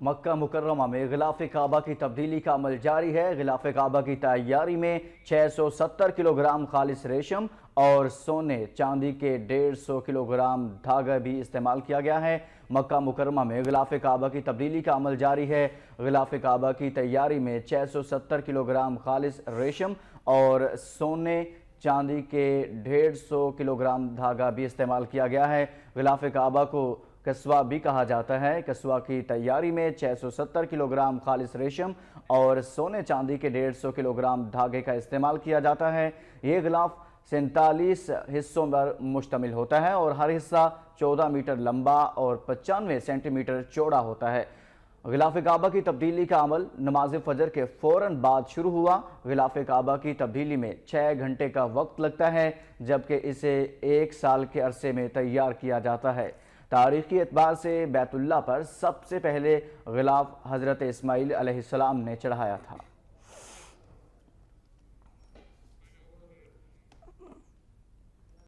مکہ مکرمہ میں غلاف کعبہ کی تبدیلی کا عمل جاری ہے۔ غلاف کعبہ کی تیاری میں 670 کلو گرام خالص ریشم اور سونے چاندی کے 150 کلو گرام دھاگا بھی استعمال کیا گیا ہے۔ مکہ مکرمہ میں غلاف کعبہ کی تبدیلی کا عمل جاری ہے۔ غلاف کعبہ کی تیاری میں 670 کلو گرام خالص ریشم اور سونے چاندی کے 150 کلو گرام دھاگا بھی استعمال کیا گیا ہے۔ غلاف کعبہ کو کسوہ بھی کہا جاتا ہے۔ کسوہ کی تیاری میں 670 کلو گرام خالص ریشم اور سونے چاندی کے 150 کلو گرام دھاگے کا استعمال کیا جاتا ہے۔ یہ غلاف 47 حصوں پر مشتمل ہوتا ہے اور ہر حصہ 14 میٹر لمبا اور 95 سینٹی میٹر چوڑا ہوتا ہے۔ غلاف کعبہ کی تبدیلی کا عمل نماز فجر کے فوراً بعد شروع ہوا۔ غلاف کعبہ کی تبدیلی میں 6 گھنٹے کا وقت لگتا ہے، جبکہ اسے 1 سال کے عرصے میں تیار کیا جاتا ہے۔ تاریخی اعتبار سے بیت اللہ پر سب سے پہلے غلاف حضرت اسماعیل علیہ السلام نے چڑھایا تھا۔